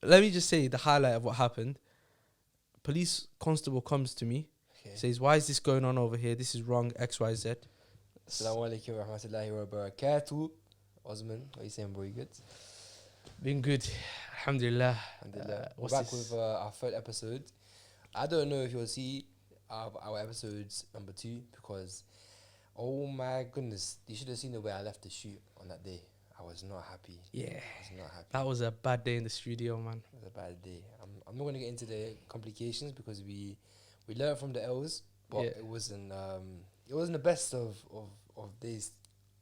Let me just say the highlight of what happened. Police constable comes to me, says, "Why is this going on over here? This is wrong. X, Y, Z." Assalamu alaikum wa rahmatullahi wa barakatuh. Osman, what are you saying, bro? You good? Been good, alhamdulillah. Alhamdulillah. We're What's back this? with our third episode. I don't know if you'll see our episodes number 2 because, oh my goodness, you should have seen the way I left the shoot on that day. I was not happy. Yeah, I was not happy. that was a bad day in the studio, man. It was a bad day. I'm not going to get into the complications because we learned from the L's, but Yeah. it wasn't the best of days.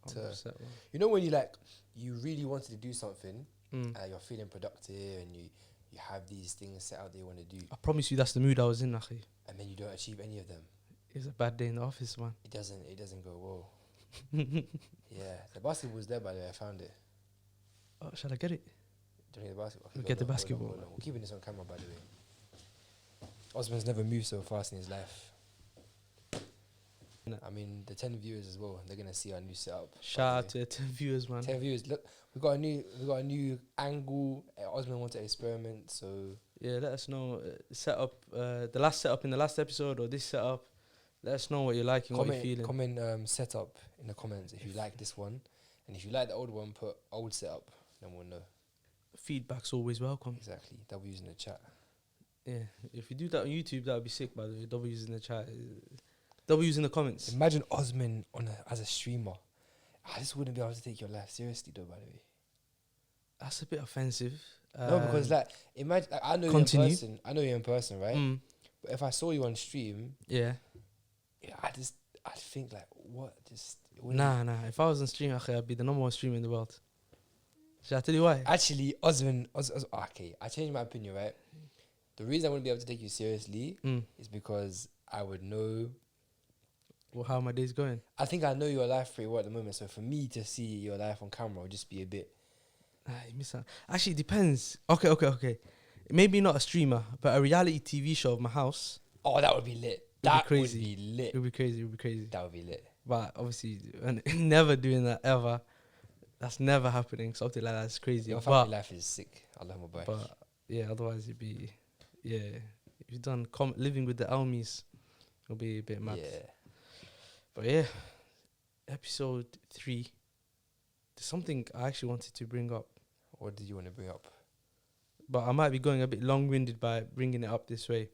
To, 100%, man. you know when you really wanted to do something, you're feeling productive and you have these things set out that you want to do, I promise you, that's the mood I was in, akhi. and then you don't achieve any of them. It was a bad day in the office, man. It doesn't go well. Yeah, the basketball was there, by the way. I found it. Oh, shall I get it? Do you need the basketball? We'll get the basketball. We're keeping this on camera, by the way. Osman's never moved so fast in his life. No. I mean, the 10 viewers as well. They're gonna see our new setup. Shout out to the 10 viewers, man. 10 viewers. Look, we got a new angle. Osman wanted to experiment, so Yeah, let us know setup, the last setup in the last episode or this setup. Let us know what you're liking, what you're feeling. comment setup in the comments if you like this one, and if you like the old one, put old setup. Then we'll know. Feedback's always welcome. Exactly. W's in the chat. Yeah, if you do that on YouTube, that would be sick, by the way. W's in the chat. W's in the comments. Imagine Osman as a streamer. I just wouldn't be able to take your life seriously, though. By the way. That's a bit offensive. No, because imagine I know continue. you in person. I know you in person, right? But if I saw you on stream, Yeah. I'd think what? Nah. If I was on stream, I'd be the number one streamer in the world. Shall I tell you why? Actually, Osman, okay, I changed my opinion, right? The reason I wouldn't be able to take you seriously is because I would know. Well, how my day's going? I think I know your life pretty well at the moment. So for me to see your life on camera would just be a bit. You miss out. Actually, it depends. Okay. Maybe not a streamer, but a reality TV show of my house. Oh, that would be lit. That would be lit. It would be crazy. That would be lit. But obviously, never doing that ever. That's never happening. Something like that's crazy. Your family life is sick. Allahumma barik. But yeah, otherwise it'd be If you've done living with the Almies, it'll be a bit mad. Yeah. But yeah, episode 3. There's something I actually wanted to bring up. What did you want to bring up? But I might be going a bit long-winded by bringing it up this way.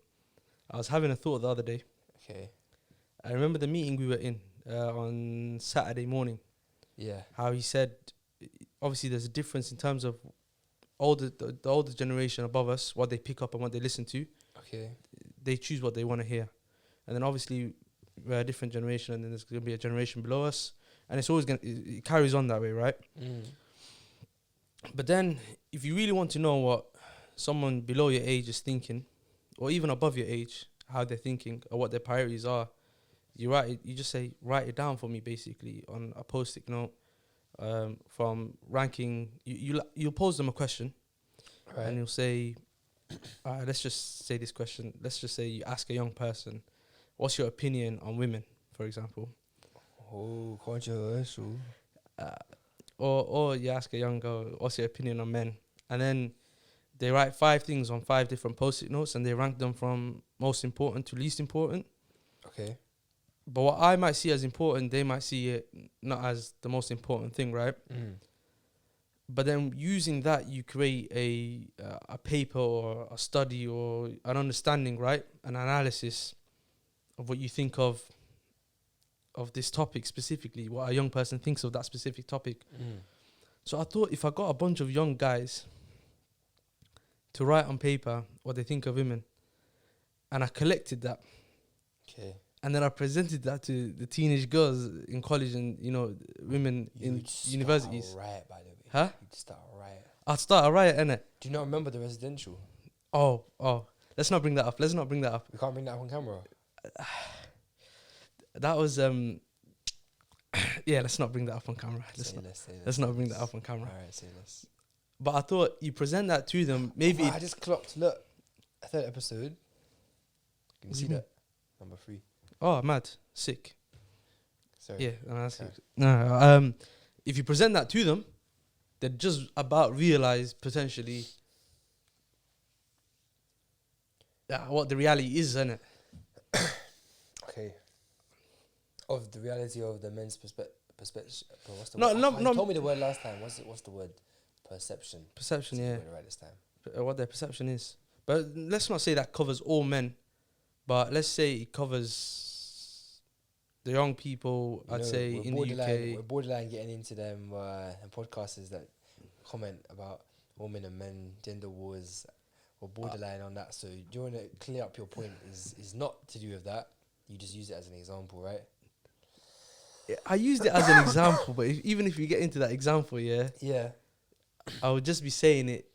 I was having a thought the other day. Okay. I remember the meeting we were in on Saturday morning. Yeah. How he said, obviously there's a difference in terms of the older generation above us, what they pick up and what they listen to. Okay. They choose what they want to hear. And then obviously we're a different generation, and then there's going to be a generation below us. And it's always it carries on that way, right? But then if you really want to know what someone below your age is thinking, or even above your age, how they're thinking or what their priorities are, you just say, write it down for me, basically, on a post-it note. From ranking, you'll pose them a question, right, and you'll say, let's just say this question. Let's just say you ask a young person, what's your opinion on women, for example? Oh, controversial. Or you ask a young girl, what's your opinion on men? And then they write 5 things on 5 different post-it notes, and they rank them from most important to least important. Okay. But what I might see as important, they might see it not as the most important thing, right? But then using that, you create a paper or a study or an understanding, right? An analysis of what you think of this topic specifically, what a young person thinks of that specific topic. So I thought if I got a bunch of young guys to write on paper what they think of women, and I collected that. Okay. And then I presented that to the teenage girls in college and, women in universities. Riot, by the way. Huh? You'd start a riot. I'd start a riot, innit? Do you not remember the residential? Oh. Let's not bring that up. We can't bring that up on camera. That was, let's not bring that up on camera. Let's not bring that up on camera. All right, say less. But I thought you present that to them, maybe... I just clocked, look, a 3rd episode. Can you see that? Number 3. Oh, mad. Sick. Sorry. Yeah, that's sick. No, if you present that to them, they'd just about realize potentially what the reality is, isn't it? Okay. Of the reality of the men's perspective. What's the No, word? no, You no. told me the word last time. What's the word? Perception. Perception, See the yeah. word right this time. What their perception is. But let's not say that covers all men. But let's say it covers the young people. You I'd know, say in the UK. we're borderline getting into them podcasters that comment about women and men, gender wars. We're borderline on that. So do you want to clear up your point? Is not to do with that. You just use it as an example, right? I used it as an example, but even if you get into that example, yeah, Yeah. I would just be saying it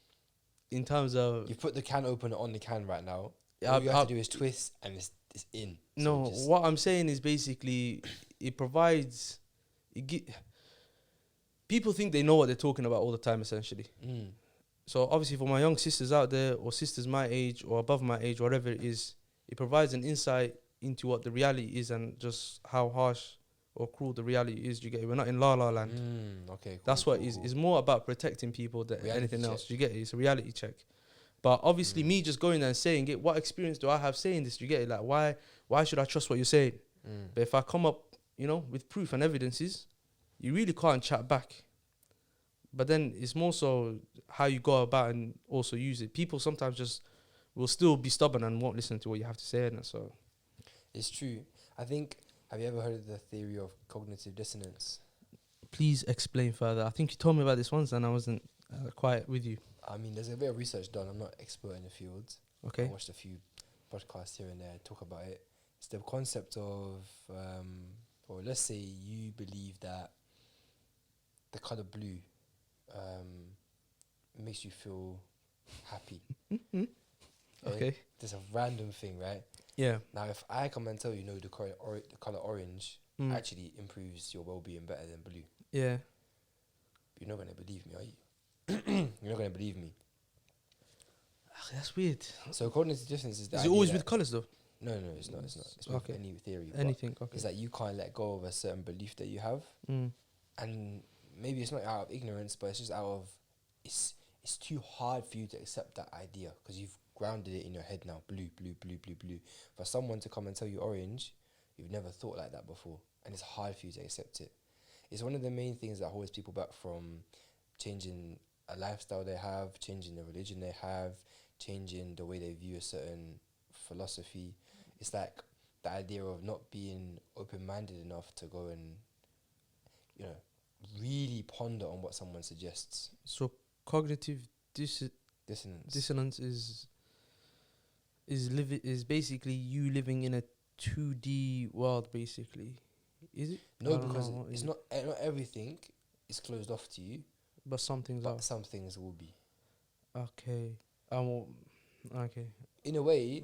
in terms of You put the can opener on the can right now. I- All you have I- to do is twist and it's in. So no. just What I'm saying is basically it provides. People think they know what they're talking about all the time, essentially. So obviously, for my young sisters out there, or sisters my age or above my age, whatever it is, it provides an insight into what the reality is and just how harsh or cruel the reality is. You get it? We're not in La La Land. Okay, cool, That's what cool, it is. cool. It's more about protecting people than Reality anything else. check. You get it? It's a reality check. But obviously, me just going there and saying it, what experience do I have saying this? You get it? Like, why should I trust what you're saying? But if I come up, with proof and evidences, you really can't chat back. But then it's more so how you go about and also use it. People sometimes just will still be stubborn and won't listen to what you have to say. And so It's true. I think, have you ever heard of the theory of cognitive dissonance? please explain further. I think you told me about this once and I wasn't quite with you. I mean, there's a bit of research done. I'm not expert in the field. I Okay. watched a few podcasts here and there talk about it. It's the concept of, or let's say you believe that the color blue makes you feel happy. Okay. There's a random thing, right? Yeah. Now, if I come and tell you, the color orange actually improves your well-being better than blue, Yeah. you're not going to believe me, are you? You're not going to believe me. That's weird. So cognitive dissonance is the Is it idea always that- with colours though? No, it's not. It's Okay. with any theory. but Anything. Okay. It's that you can't let go of a certain belief that you have, and maybe it's not out of ignorance, but it's just out of it's too hard for you to accept that idea because you've grounded it in your head now. Blue. For someone to come and tell you orange, you've never thought like that before, and it's hard for you to accept it. It's one of the main things that holds people back from changing a lifestyle they have, changing the religion they have, changing the way they view a certain philosophy. It's like the idea of not being open-minded enough to go and, really ponder on what someone suggests. So cognitive Dissonance. dissonance is basically you living in a 2D world, basically. Is it? I No, don't because know, it's not everything is closed off to you, But some things but are. some things will be. Okay. Okay. In a way,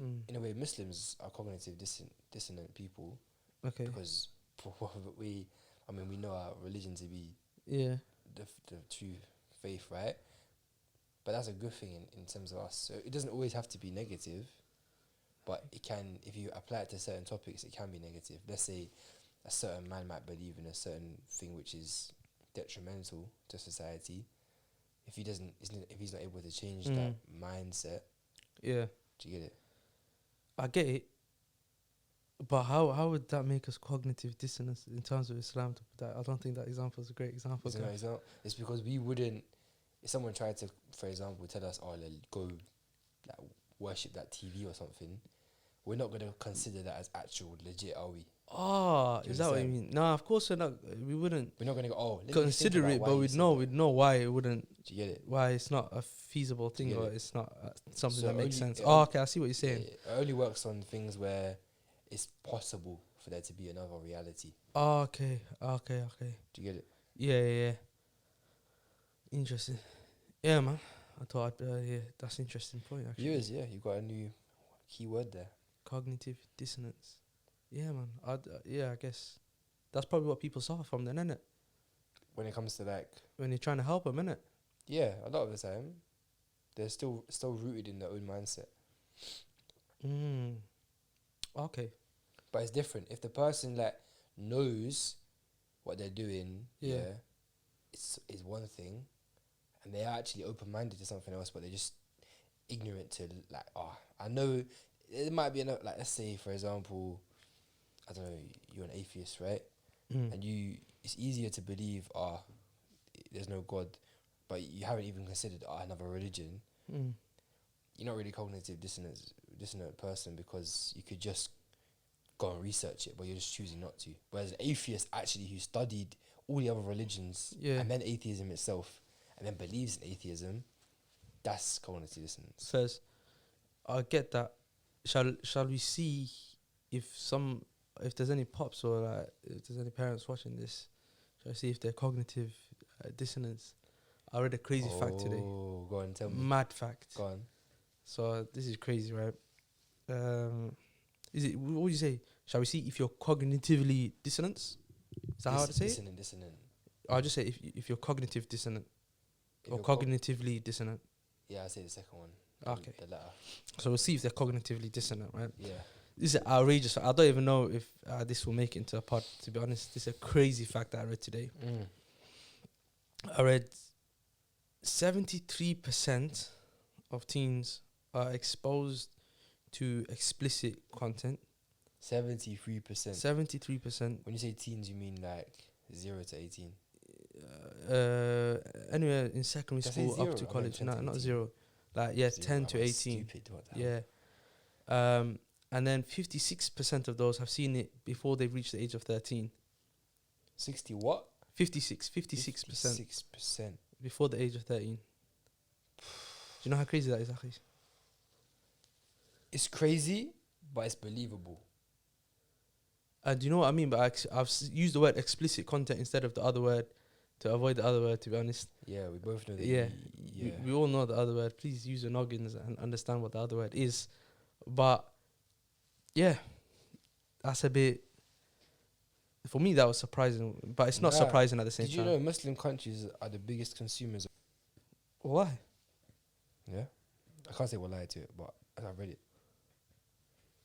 Muslims are cognitive dissonant people Okay. because we know our religion to be Yeah. the true faith, right? But that's a good thing in terms of us. So it doesn't always have to be negative, but it can, if you apply it to certain topics, it can be negative. Let's say a certain man might believe in a certain thing which is detrimental to society. If he's not able to change that mindset, Yeah. do you get it? I get it. But how would that make us cognitive dissonance in terms of Islam? I don't think that example is a great example. It's because we wouldn't. If someone tried to, for example, tell us, "Oh, go, worship that TV or something," we're not gonna consider that as actual legit, are we? Oh, Do you is that what you understand? mean? No, of course we're not. We wouldn't We're not gonna go. Oh, let me consider think it, about but why we'd you know. said We'd that. know why it wouldn't. Do you get it? Why it's not a feasible Do you thing, get or it? it's not something So that makes only- sense. it Oh, only- okay, I see what you're saying. It only works on things where it's possible for there to be another reality. Oh, okay. Do you get it? Yeah. Interesting. Yeah, man. I thought, that's an interesting point, actually. Yours, yeah. You got a new key word there. Cognitive dissonance. Yeah, man. I guess that's probably what people suffer from then, innit? When it comes to When you're trying to help them, innit? yeah, a lot of the time, they're still rooted in their own mindset. Okay. But it's different. If the person knows what they're doing, Yeah. it's one thing, and they're actually open minded to something else, but they're just ignorant to I know it might be enough. Like, let's say, for example, I don't know, you're an atheist, right? And it's easier to believe, there's no God, but you haven't even considered another religion. You're not really cognitive dissonant person, because you could just go and research it, but you're just choosing not to. Whereas an atheist actually who studied all the other religions and then atheism itself and then believes in atheism, that's cognitive dissonance. Says, I get that. Shall we see if there's any pops or like if there's any parents watching this? Shall I see if they're cognitive dissonance? I read a crazy fact today. Oh, go on, tell me. Mad fact. Go on. So this is crazy, right? Is it? What would you say? Shall we see if you're cognitively dissonant? Is that how to say it? Dissonant. I'll just say if you're cognitive dissonant or cognitively dissonant. Yeah, I say the second one. Okay. The latter. So we'll see if they're cognitively dissonant, right? Yeah. This is outrageous. I don't even know if this will make it into a pod, to be honest. This is a crazy fact that I read today. I read 73% of teens are exposed to explicit content. 73%. 73%. When you say teens, you mean like 0 to 18? Anywhere in secondary Did I say school up 0? to I meant college. 10 No, to not 18. 0. Like, yeah, 0, 10 to I was 18. Stupid, what the hell? Yeah. And then 56% of those have seen it before they've reached the age of 13. 60 what? 56%. 56%. Before the age of 13. Do you know how crazy that is, Akhi? It's crazy, but it's believable. Do you know what I mean? But I've used the word explicit content instead of the other word to avoid the other word, to be honest. Yeah, we both know that. Yeah. We all know the other word. Please use your noggins and understand what the other word is. But, yeah, that's a bit... For me, that was surprising. But it's not surprising at the same time. Did you know Muslim countries are the biggest consumers? Why? Yeah. I can't say what lie to it, but I've read it.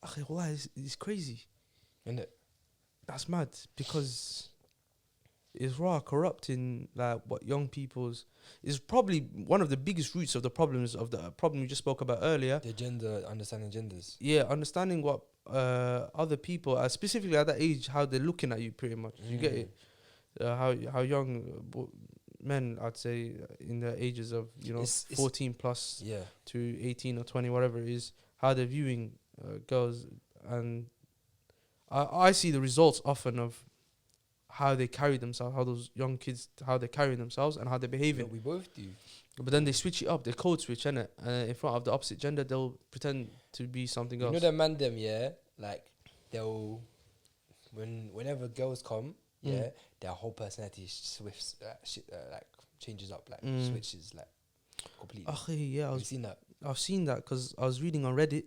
Akhi, why? It's crazy. Isn't it? That's mad, because it's raw corrupting like what young people's is probably one of the biggest roots of the problems of the problem we just spoke about earlier. The gender, understanding genders. Yeah, understanding what other people, specifically at that age, how they're looking at you. Pretty much, you get it. How young men, I'd say, in the ages of 14 plus to 18 or 20, whatever it is, how they're viewing girls, and I see the results often of how they carry themselves, how those young kids, how they carry themselves and how they're behaving. Yeah, we both do. But then they switch it up, they code switch, innit? In front of the opposite gender, they'll pretend to be something else. You know the man them, yeah? Like, they'll... Whenever girls come, their whole personality like, changes up, like, switches, like, completely. Yeah, Have you seen that? I've seen that because I was reading on Reddit.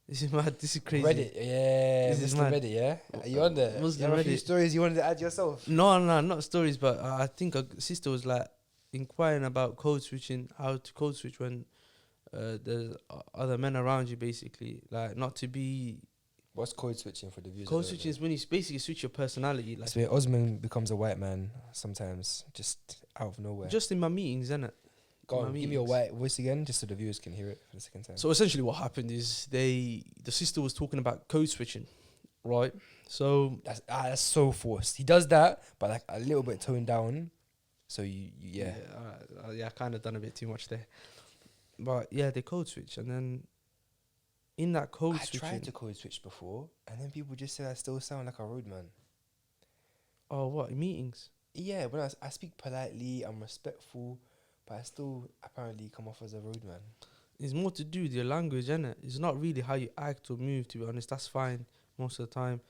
This is mad. This is crazy. Reddit, yeah. This is Muslim mad. Reddit, yeah? Are you on there? Muslim you have a few Reddit. stories you wanted to add yourself? No, not stories, but I think a sister was like inquiring about code switching, how to code switch when there's other men around you, basically. Like, not to be... What's code switching for the viewers? Code switching is when you basically switch your personality. Like, that's where Osman becomes a white man sometimes, just out of nowhere. just in my meetings, innit? Go on, give me your white voice again, just so the viewers can hear it for the second time. So essentially what happened is the sister was talking about code switching, right? So... That's so forced. He does that, but like a little bit toned down. So yeah. I kind of done a bit too much there. But yeah, they code switch, and then in that code switching... I tried to code switch before, and then people just said I still sound like a roadman. Oh, what, in meetings? Yeah, when I speak politely, I'm respectful, but I still apparently come off as a roadman. It's more to do with your language, innit? It's not really how you act or move, to be honest. That's fine most of the time.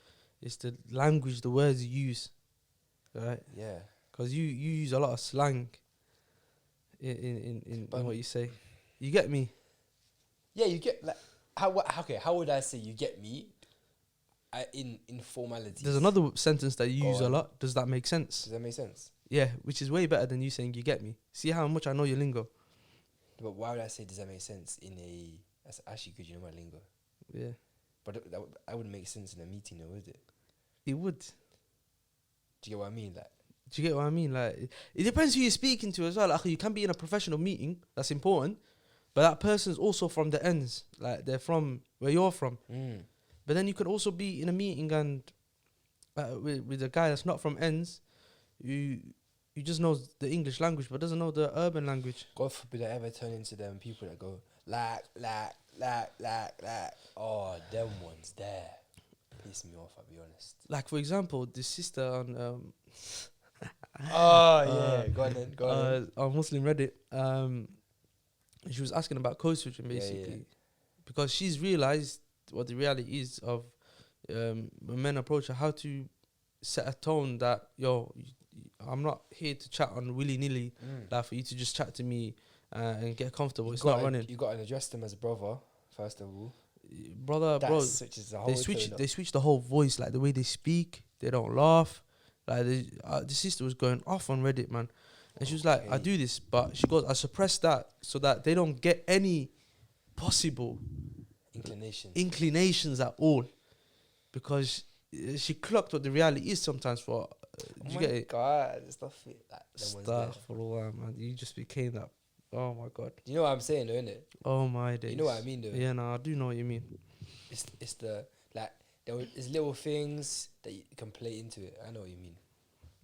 It's the language, the words you use, right? Yeah. Because you use a lot of slang in what you say. You get me? Yeah, you get, like, how would I say you get me in formalities? There's another sentence that you use a lot. Does that make sense? Does that make sense? Yeah, which is way better than you saying you get me. See how much I know your lingo? But why would I say does that make sense that's actually good, you know my lingo. Yeah. But that wouldn't make sense in a meeting, though, would it? It would. Do you get what I mean? Like, do you get what I mean? Like, it depends who you're speaking to as well. Like, you can be in a professional meeting, that's important, but that person's also from the ends, like they're from where you're from. But then you could also be in a meeting and with a guy that's not from ends, you just knows the English language but doesn't know the urban language. God forbid I ever turn into them people that go like. Oh, them ones there piss me off. I'll be honest. Like for example, the sister on Go on. on Muslim Reddit, she was asking about code switching basically, because she's realized what the reality is of when men approach her, how to set a tone that I'm not here to chat on willy nilly, like for you to just chat to me and get comfortable. It's not running. You got to address them as a brother first of all. Bro, Switches the whole they switch the whole voice, like the way they speak. They don't laugh. Like the sister was going off on Reddit, man, and she was like, "I do this," but she goes, "I suppress that so that they don't get any possible inclinations at all," because she clocked what the reality is sometimes. For you get it? God, stuff for all that, man. You just became that. Oh my God. You know what I'm saying, though, innit? Oh my days. You know what I mean, though. Yeah, no, I do know what you mean. It's the like there's little things that you can play into it. I know what you mean.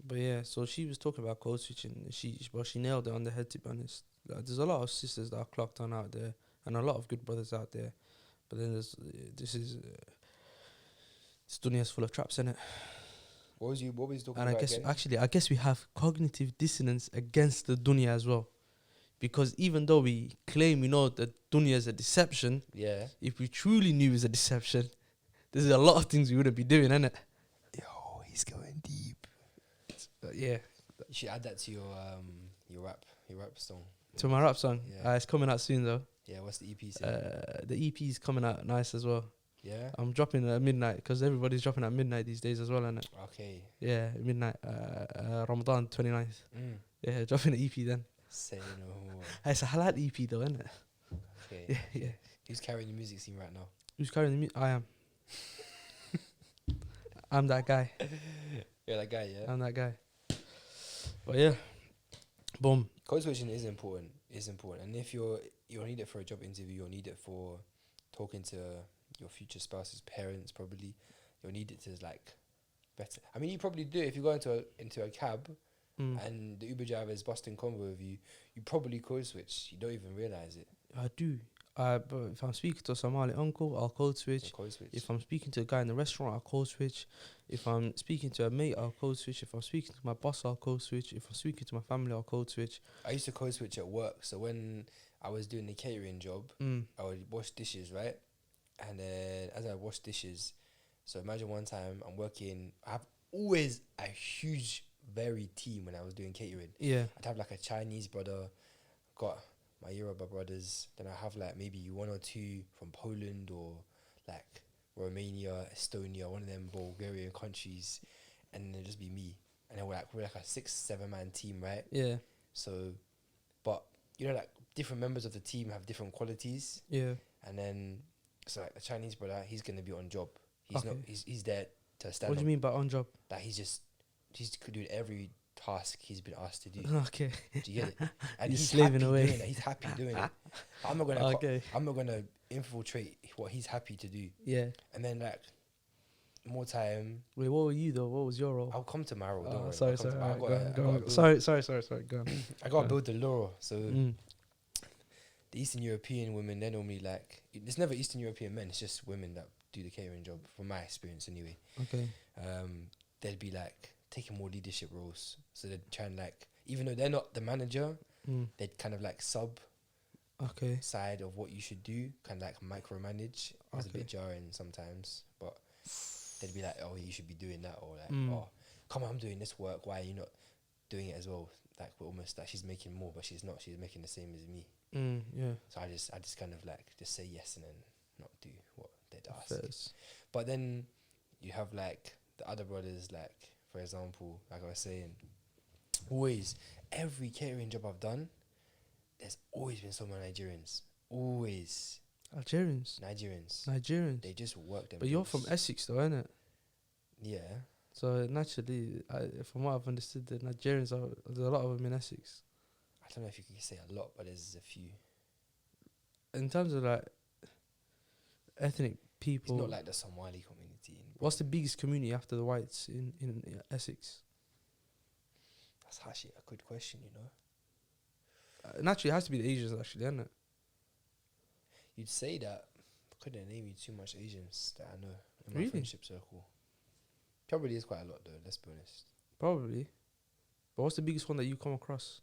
But yeah, so she was talking about code switching. She nailed it on the head, to be honest. Like, there's a lot of sisters that are clocked on out there, and a lot of good brothers out there. But then this dunya's full of traps, innit? What was you talking and about? I guess we have cognitive dissonance against the dunya as well, because even though we claim we know that dunya is a deception, if we truly knew it was a deception, there's a lot of things we wouldn't be doing, innit? Yo, he's going deep. Yeah, you should add that to your rap song. To my rap song. Yeah. It's coming out soon though. Yeah, what's the EP say? The EP is coming out nice as well. Yeah, I'm dropping at midnight because everybody's dropping at midnight these days as well, innit? Okay. Yeah, midnight. Ramadan 29th. Yeah, dropping the EP then. Say no more. It's a halal EP though, isn't it? Okay. Yeah. Who's carrying the music scene right now? Who's carrying the music? I am. I'm that guy. You're that guy, yeah? I'm that guy. But yeah, boom. Code switching is important. It's important, and if you'll need it for a job interview, you'll need it for talking to your future spouse's parents. Probably, you'll need it to like better. I mean, you probably do if you go into a cab and the Uber driver is busting convo with you. You probably code switch. You don't even realize it. I do. But if I'm speaking to a Somali uncle, I'll code switch. If I'm speaking to a guy in the restaurant, I'll code switch. If I'm speaking to a mate, I'll code switch. If I'm speaking to my boss, I'll code switch. If I'm speaking to my family, I'll code switch. I used to code switch at work. So when I was doing the catering job, I would wash dishes, right? And then as I wash dishes, so imagine one time I'm working. I have always a huge, varied team when I was doing catering. Yeah. I'd have like a Chinese brother, got my Yoruba brothers, then I have like maybe one or two from Poland or like Romania, Estonia, one of them Bulgarian countries, and then it'd just be me. And then we're like a 6-7 man team, right? Yeah. So, but you know, like different members of the team have different qualities. Yeah. And then, so like the Chinese brother, he's gonna be on job. He's there to stand. What do you mean by on job? Like he's doing every task he's been asked to do. Okay. Do you get it? And he's slaving away. Doing it. He's happy doing it. I'm not gonna infiltrate what he's happy to do. Yeah. And then like more time. Wait, what were you though? What was your role? I'll come to my role. Don't worry. Sorry. Go on. Sorry. Go on. I gotta build the lure. So the Eastern European women, they're normally like, it's never Eastern European men. It's just women that do the catering job, from my experience anyway. Okay. They'd be like taking more leadership roles. So they'd try and like, even though they're not the manager, they'd kind of like side of what you should do, kind of like micromanage. It's a bit jarring sometimes, but they'd be like, oh, you should be doing that, or like, oh, come on, I'm doing this work, why are you not doing it as well? Like, we're almost like she's making more, but she's not. She's making the same as me. Yeah. So I just kind of like just say yes and then not do what they'd ask. But then you have like the other brothers, like for example, like I was saying, always every catering job I've done, there's always been so many Nigerians. Always. Nigerians. They just work them. But you're from Essex though, innit? Yeah. So naturally, from what I've understood, the Nigerians there's a lot of them in Essex. I don't know if you can say a lot, but there's a few. in terms of like ethnic It's people, not like the Somali community. what's the biggest community after the whites in Essex? That's actually a good question, you know. Naturally, it has to be the Asians, actually, isn't it? You'd say that. I couldn't name you too much Asians that I know in my Really? friendship circle. Probably is quite a lot though, let's be honest. Probably. But what's the biggest one that you come across?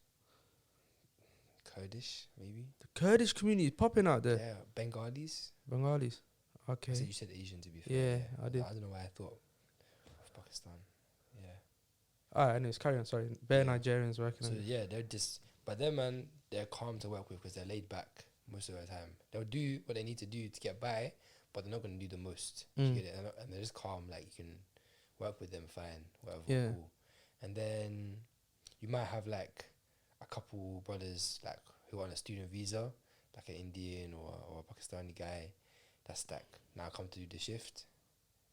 Kurdish, maybe. The Kurdish community is popping out there. Yeah, Bengalis. Bengalis. I Okay. said you said Asian to be fair. Yeah, I did. I don't know why I thought of Pakistan. Yeah. Alright, anyways, carry on. Sorry. Bare Yeah. Nigerians working So on it. yeah, they're just, but them man, they're calm to work with because they're laid back most of the time. They'll do what they need to do to get by, but they're not going to do the most. You get it? And they're just calm. Like you can work with them fine, whatever. Yeah. Cool. And then you might have like a couple brothers like who are on a student visa, like an Indian or a Pakistani guy. That's like now come to do the shift,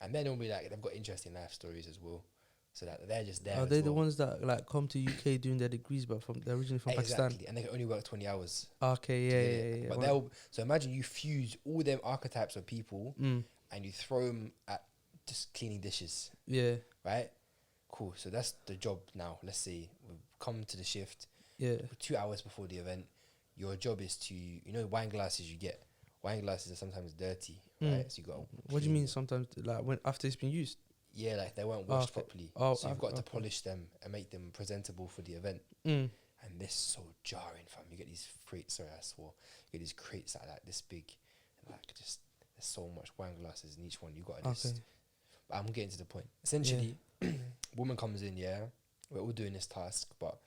and they're normally like they've got interesting life stories as well. So that they're just there. Are as they the well. ones that like come to UK doing their degrees, but they're originally from Pakistan? Exactly, and they can only work 20 hours. Okay, to yeah, get it. yeah. But they'll so imagine you fuse all them archetypes of people and you throw them at just cleaning dishes, Yeah, right? Cool. So that's the job now. Let's say we come to the shift yeah. 2 hours before the event. Your job is to wine glasses you get. Wine glasses are sometimes dirty, right? So you got. What do you mean sometimes like when after it's been used? Yeah, like they weren't washed okay. properly. Oh, so you've got to okay. polish them and make them presentable for the event. Mm. And this is so jarring, fam. You get these crates. Sorry, I swore. You get these crates that are like this big, and like just there's so much wine glasses in each one. You got to just. Okay. But I'm getting to the point. Essentially, woman comes in. Yeah, we're all doing this task, but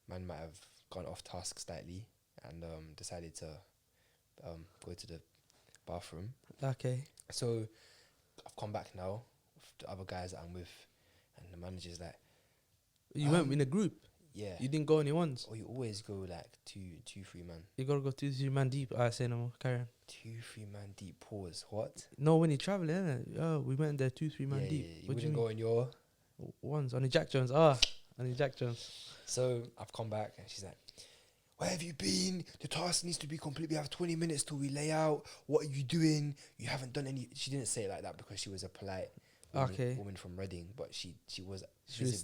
man might have gone off task slightly and decided to go to the bathroom. Okay. So I've come back now with the other guys that I'm with, and the manager's like, You went in a group. yeah. You didn't go only once. Or you always go like two, 3 man. You gotta go 2-3 man deep. I say no more. Carry on. 2-3 man deep. Pause. What? No, when you're traveling, innit? Oh, we went there 2-3 man yeah, deep. yeah. You What do you wouldn't mean? go in your. Once on the Jack Jones. On the Jack Jones. So I've come back and she's like, where have you been? The task needs to be complete. We have 20 minutes till we lay out. What are you doing? You haven't done any. She didn't say it like that because she was a polite woman from Reading, but she was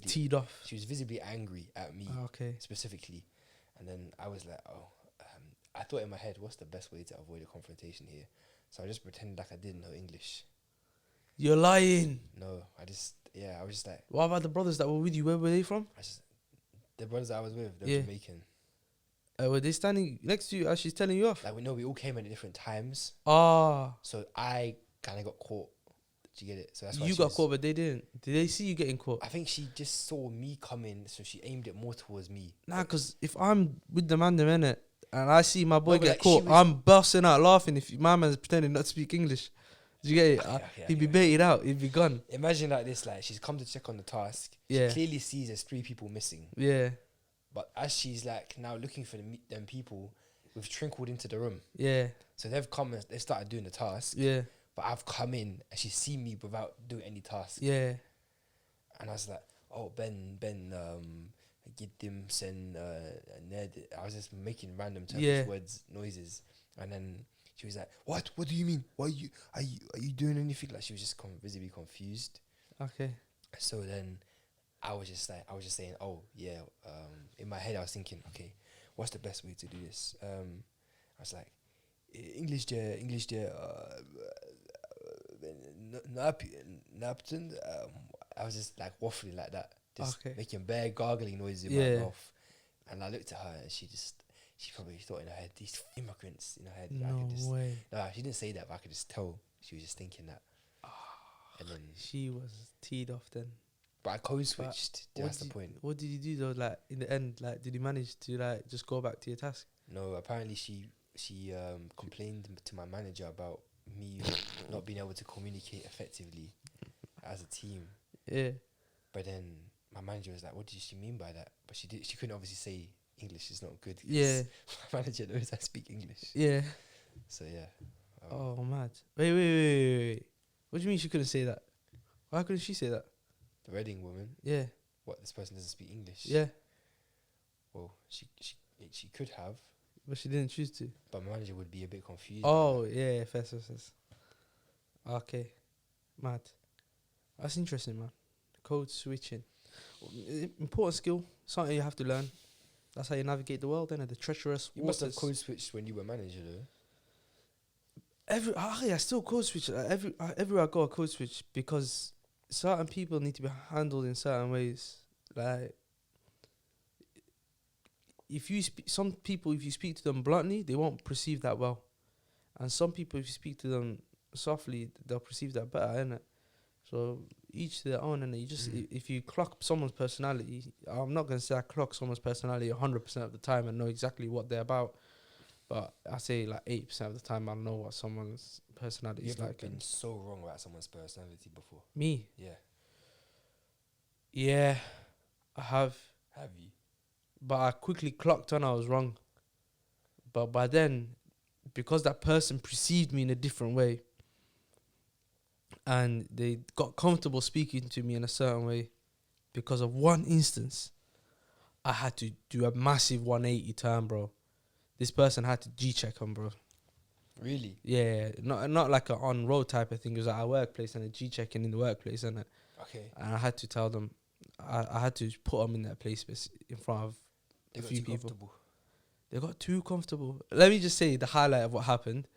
teed off. She was visibly angry at me Okay. specifically, and then I was like, I thought in my head, what's the best way to avoid a confrontation here? So I just pretended like I didn't know English. You're lying. No, I was just like, What about the brothers that were with you? Where were they from? the brothers that I was with, they're Yeah. Jamaican. Were they standing next to you as she's telling you off? Like we all came at different times, Ah. so I kind of got caught. Did you get it? So that's why You she got was- caught, but they didn't. Did they see you getting caught? I think she just saw me coming, so she aimed it more towards me. Nah, because if I'm with the man, innit, and I see my boy No, but get like, caught, she was- I'm busting out laughing if my man's pretending not to speak English. Do you get it? Okay, He'd be baited out. He'd be gone. Imagine like this, like she's come to check on the task. Yeah. She clearly sees there's 3 people missing. Yeah. But as she's like now looking for them people, we've trickled into the room. Yeah. So they've come and they started doing the task. Yeah. But I've come in and she's seen me without doing any task. Yeah. And I was like, oh, Ben, get them, send, Ned. I was just making random Turkish words, noises. And then she was like, what? What do you mean? Are you doing anything? Like she was just visibly confused. Okay. So then I was just saying, oh yeah. In my head I was thinking, okay, what's the best way to do this? I was like, English there. Napton. I was just like waffling like that, just making bare gargling noises in my mouth. And I looked at her, and she probably thought in her head, these immigrants in her head. No way. No, she didn't say that, but I could just tell she was just thinking that. And then she was teed off then. But I code switched. That's the point. What did you do though? Like in the end, like did you manage to like just go back to your task? No, apparently she complained to my manager about me not being able to communicate effectively as a team. Yeah. But then my manager was like, "What did she mean by that?" But she couldn't obviously say English is not good. Yeah. My manager knows I speak English. Yeah. So yeah. Oh mad. Wait. What do you mean she couldn't say that? Why couldn't she say that? The Reading woman. Yeah. What, this person doesn't speak English? Yeah. Well, she could have. But she didn't choose to. But my manager would be a bit confused. Oh, yeah, fair. Okay, mad. That's interesting, man. Code switching. Important skill, something you have to learn. That's how you navigate the world, innit? The treacherous You must have waters. code switched when you were manager, though. I still code switch. Everywhere I go, I code switch because certain people need to be handled in certain ways. Like, some people, if you speak to them bluntly, they won't perceive that well, and some people, if you speak to them softly, they'll perceive that better, innit? So each to their own, and you just if you clock someone's personality, I'm not gonna say I clock someone's personality 100% of the time and know exactly what they're about. But I say like 80% of the time I know what someone's personality is You've like. been so wrong about someone's personality before. Me? Yeah. Yeah, I have. Have you? But I quickly clocked on I was wrong. But by then, because that person perceived me in a different way, and they got comfortable speaking to me in a certain way, because of one instance, I had to do a massive 180 turn, bro. This person had to G-check him, bro. Really? Yeah, not like a on-road type of thing. It was at our workplace and a G-checking in the workplace, innit? Okay. And I had to tell them, I had to put them in that place in front of They a got few too people. comfortable. They got too comfortable. Let me just say the highlight of what happened.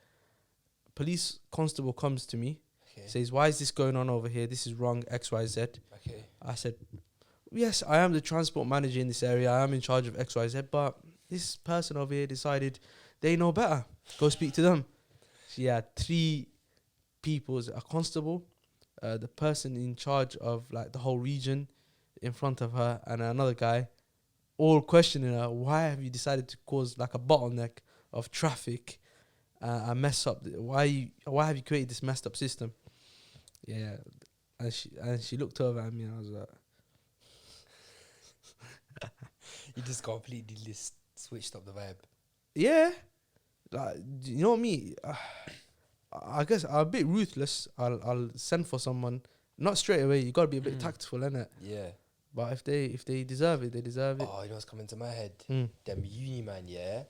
Police constable comes to me, Okay. says, "Why is this going on over here? This is wrong, X, Y, Z." Okay. I said, "Yes, I am the transport manager in this area. I am in charge of X, Y, Z, but this person over here decided they know better. Go speak to them." She had 3 people, a constable, the person in charge of like the whole region in front of her, and another guy, all questioning her. Why have you decided to cause like a bottleneck of traffic, and mess up? Why have you created this messed up system? Yeah, and she looked over at me, and I was like, You just completely switched up the vibe. yeah, like, you know me. I guess I'm a bit ruthless. I'll send for someone, not straight away. You gotta be a bit tactful, innit? Yeah. But if they deserve it, they deserve it. Oh, you know what's coming to my head? Mm. Them uni man, yeah.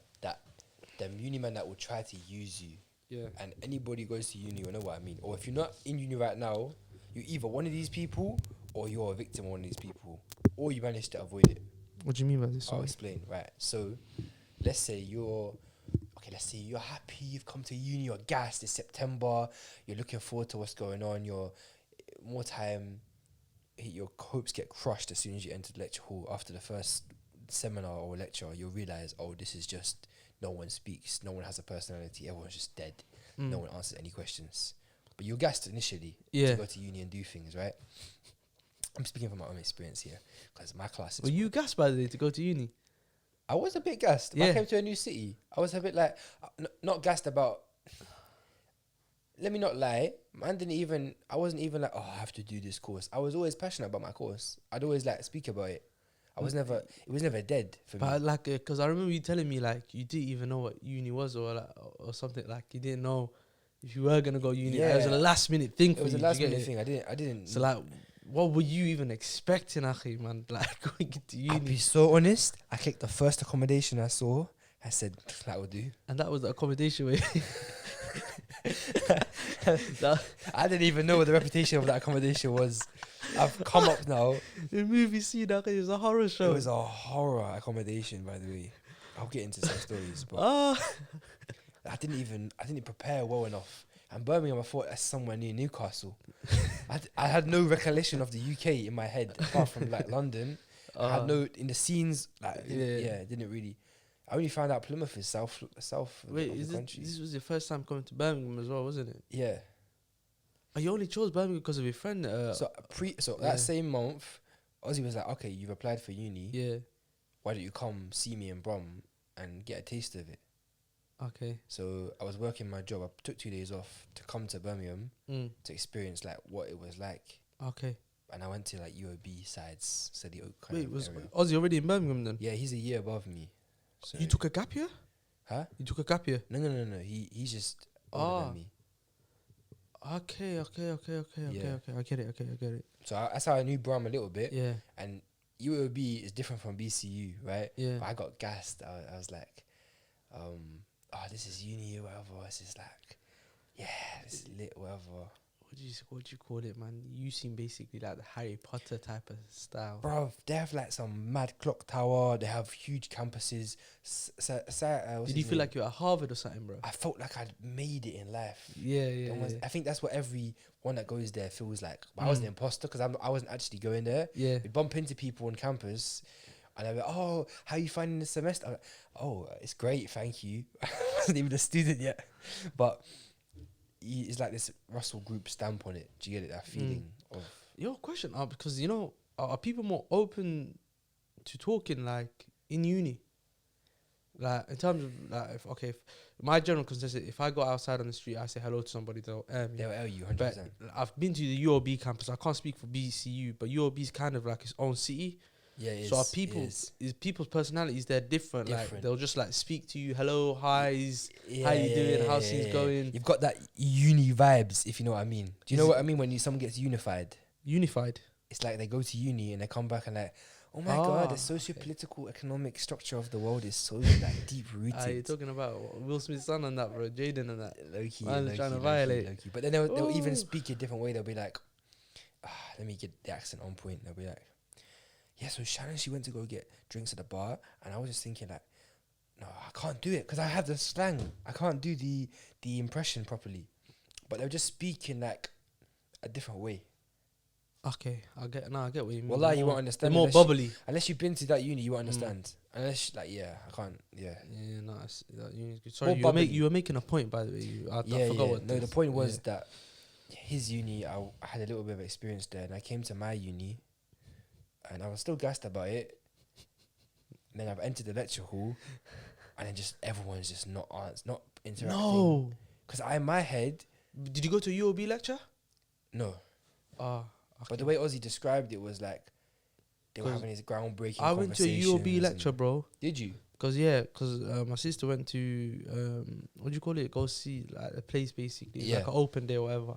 Them uni man that will try to use you. Yeah. And anybody goes to uni, you know what I mean. Or if you're not in uni right now, you're either one of these people or you're a victim of one of these people, or you manage to avoid it. What do you mean by this? I'll Sorry. explain. Right. So, let's say you're happy, you've come to uni, you're gassed, it's September, you're looking forward to what's going on, you're more time, your hopes get crushed as soon as you enter the lecture hall. After the first seminar or lecture, you'll realize, oh, this is just, no one speaks, no one has a personality, everyone's just dead, no one answers any questions. But you're gassed initially to go to uni and do things, right? I'm speaking from my own experience here, because my class is... Were you gassed by the way to go to uni? I was a bit gassed. When I Yeah. came to a new city, I was a bit like, not gassed about... Let me not lie, I wasn't even like, oh, I have to do this course. I was always passionate about my course. I'd always like speak about it. It was never dead for me. But like, because I remember you telling me like you didn't even know what uni was or something, like you didn't know if you were gonna go uni. Yeah. It was a last minute thing for you. It was a Did you last get minute it? thing. I didn't. So like, what were you even expecting, Akhi, man? Like going to I'll uni, be so honest. I clicked the first accommodation I saw. I said, that will do. and that was the accommodation way. I didn't even know what the reputation of that accommodation was. I've come up now. The movie scene, Akhi, it was a horror show. It was a horror accommodation, by the way. I'll get into some stories, but I didn't prepare well enough. And Birmingham, I thought that's somewhere near Newcastle. I had no recollection of the UK in my head, apart from like London. I had no in the scenes. Like didn't really. I only found out Plymouth is south. Wait, of is the country. this was your first time coming to Birmingham as well, wasn't it? Yeah. Oh, you only chose Birmingham because of your friend. That same month, Ozzy was like, "Okay, you've applied for uni. Yeah. Why don't you come see me in Brum and get a taste of it?" Okay. So I was working my job. I took 2 days off to come to Birmingham to experience like what it was like. Okay. And I went to like UOB sides, Steady Oak kind Wait, of was area. Ozzy already in Birmingham then? Yeah, he's a year above me. So You took a gap year? Huh? You took a gap year? No. He's just older than me. Okay. Yeah. I get it. So that's how I knew Brum a little bit. Yeah. And UOB is different from BCU, right? Yeah. But I got gassed. I was like, this is uni or whatever. It's just like, yeah, this is lit, whatever. What do you call it, man? You seem basically like the Harry Potter type of style. Bro, they have like some mad clock tower. They have huge campuses. Did you feel like you're at Harvard or something, bro? I felt like I'd made it in life. Yeah. I think that's what everyone that goes there feels like. But I was an imposter because I wasn't actually going there. Yeah. We bump into people on campus, and they're like, "Oh, how are you finding the semester?" I'm like, "Oh, it's great, thank you." I wasn't even a student yet, but it's like this Russell Group stamp on it. Do you get it? That feeling of Your question, because are people more open to talking like in uni? Like in terms of like, if my general consensus, if I go outside on the street, I say hello to somebody, they'll they'll L you 100%. But I've been to the UOB campus. I can't speak for BCU, but UOB is kind of like its own city. Yeah, it so is. people's personalities, they're different. Like they'll just like speak to you, hello, hi's, how you doing, how's things going. You've got that uni vibes, if you know what I mean. Do you know what I mean when someone gets unified? Unified. It's like they go to uni and they come back and like, oh my god, the socio-political economic structure of the world is so like deep rooted. You're talking about Will Smith's son and that, bro, Jaden and that. Low-key, trying to violate. Low-key. But then they'll even speak a different way. They'll be like, let me get the accent on point. They'll be like, yeah, so Shannon, she went to go get drinks at the bar, and I was just thinking like, no, I can't do it because I have the slang. I can't do the impression properly. But they'll just speak in like a different way. Okay, I get what you mean. Wallah, you won't understand. They're more bubbly. Unless you've been to that uni, you won't understand. Unless, I can't, Yeah, no, that uni's good. Sorry, you were making a point, by the way. I forgot what. No, the point was that his uni, I had a little bit of experience there, and I came to my uni, and I was still gassed about it. And then I've entered the lecture hall, and then just everyone's just not interacting. No, because in my head. Did you go to a UOB lecture? No. Okay. But the way Ozzy described it was like they were having this groundbreaking I went to a UOB lecture, bro. Did you? Because my sister went to what do you call it? Go see like a place basically, like an open day or whatever.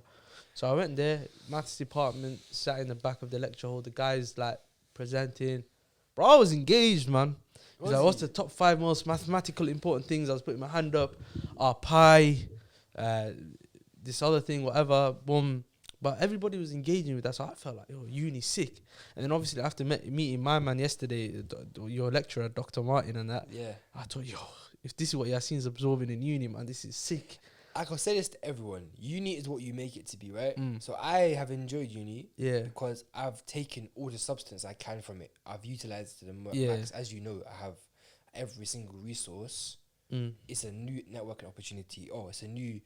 So I went there, maths department, sat in the back of the lecture hall. The guys like presenting, bro. I was engaged, man. Like, what's the top 5 most mathematical important things? I was putting my hand up. Pi, this other thing, whatever. Boom. But everybody was engaging with that, so I felt like, uni sick. And then obviously after meeting my man yesterday, your lecturer, Dr. Martin, and that, I thought, if this is what Yassine's absorbing in uni, man, this is sick. I can say this to everyone: uni is what you make it to be, right? So I have enjoyed uni, because I've taken all the substance I can from it. I've utilized it to the max. As you know, I have every single resource. It's a new networking opportunity. It's a new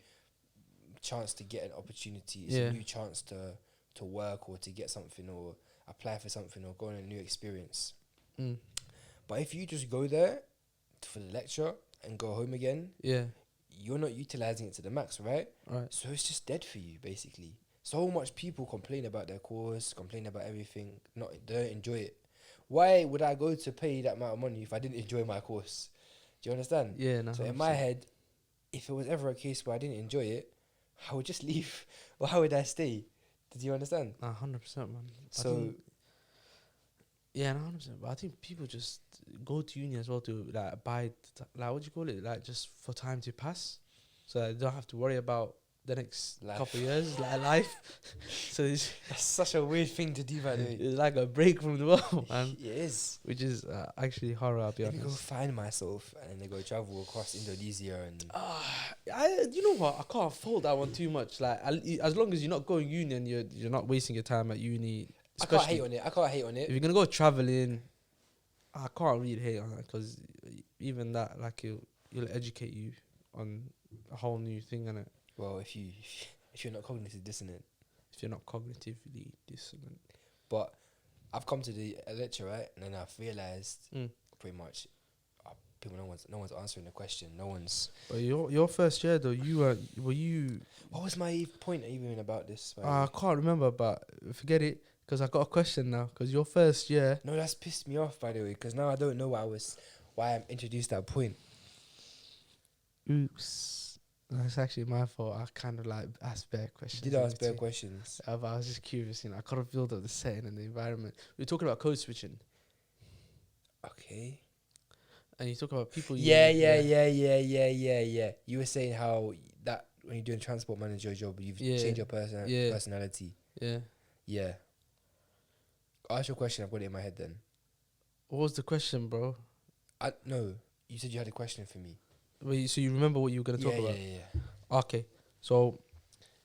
chance to get an opportunity. It's a new chance to work or to get something or apply for something or go on a new experience. But if you just go there for the lecture and go home again, you're not utilizing it to the max, right? So it's just dead for you, basically. So much people complain about their course, complain about everything, they don't enjoy it. Why would I go to pay that amount of money if I didn't enjoy my course? Do you understand? No. So in my head, if it was ever a case where I didn't enjoy it, I would just leave. Or how would I stay? Did you understand? 100%, man. So, 100%. But I think people just go to uni as well to like abide, like what do you call it? Like just for time to pass, so they don't have to worry about the next couple of years, like life. So that's such a weird thing to do, by the way. It's like a break from the world, man. It is. Which is actually horror, I'll be honest. Let me go find myself and then go travel across Indonesia and... you know what? I can't fault that one too much. Like, as long as you're not going uni and you're not wasting your time at uni. I can't hate on it. If you're going to go traveling, I can't really hate on that, because even that, like, it'll educate you on a whole new thing, innit? Well, if you're not cognitively dissonant. If you're not cognitively dissonant. But I've come to the lecture, right? And then I've realised pretty much no one's answering the question. No one's... But your first year, though, were you... What was my point even about this? I can't remember, but forget it, because I got a question now. Because your first year... No, that's pissed me off, by the way, because now I don't know why I'm introduced that point. Oops. That's actually my fault. I kind of like asked bare questions. Did I ask bare questions? But I was just curious, I could have built up the setting and the environment. We were talking about code switching. Okay. And you talk about people. Yeah. You were saying how that when you're doing transport manager job, you've changed your personality. Yeah. Yeah. Ask your question. I've got it in my head. Then. What was the question, bro? No. You said you had a question for me. Wait, so you remember what you were gonna talk about? Yeah. Okay. So.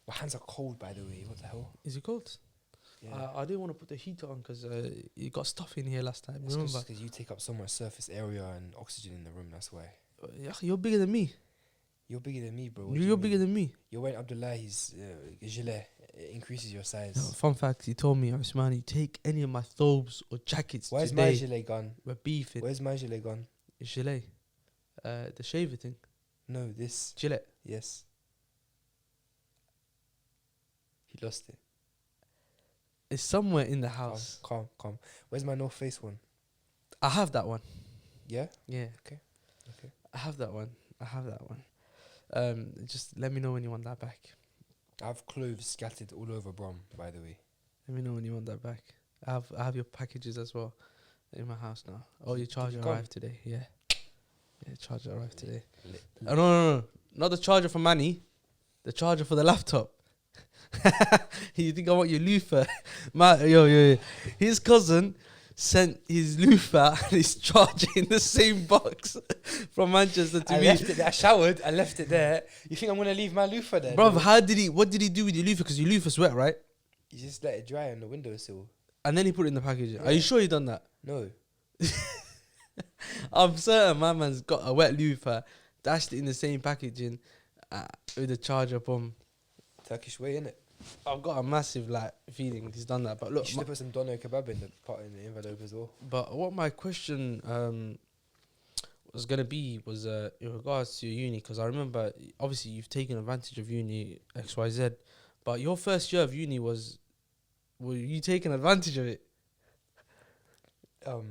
My hands are cold, by the way. What the hell? Is it cold? Yeah. I didn't want to put the heater on because it got stuff in here last time. It's Remember? because you take up so much surface area and oxygen in the room. That's why. Yeah, you're bigger than me. You're bigger than me, bro. You're bigger than me. You're wearing Abdullahi's gilet. It increases your size. No, fun fact, he told me, Osmani, take any of my thobes or jackets Where's today. my gilet gone? We're beefing. Where's my gilet gone? Gilet? The shaver thing. No, this. Gillette. Yes. He lost it. It's somewhere in the house. Calm. Where's my North Face one? I have that one. Yeah? Yeah. Okay. I have that one. Just let me know when you want that back. I have clothes scattered all over Brom, by the way. Let me know when you want that back. I have your packages as well in my house now. Oh, your charger arrived today. Yeah, charger arrived today. No, not the charger for Manny. The charger for the laptop. You think I want your loofah? Yo. His cousin sent his loofah and his charger in the same box from Manchester to me. I showered. I left it there. You think I'm gonna leave my loofah there? Bro, what did he do with your loofah? Because your loofah's wet, right? He just let it dry on the windowsill. And then he put it in the package. Yeah. Are you sure he done that? No. I'm certain my man's got a wet loofah, dashed it in the same packaging with the charger bomb. Turkish way, innit? I've got a massive feeling he's done that. But look, you should have put some doner kebab in the envelope as well. But what my question was gonna be was in regards to uni, because I remember obviously you've taken advantage of uni XYZ, but your first year of uni were you taking advantage of it?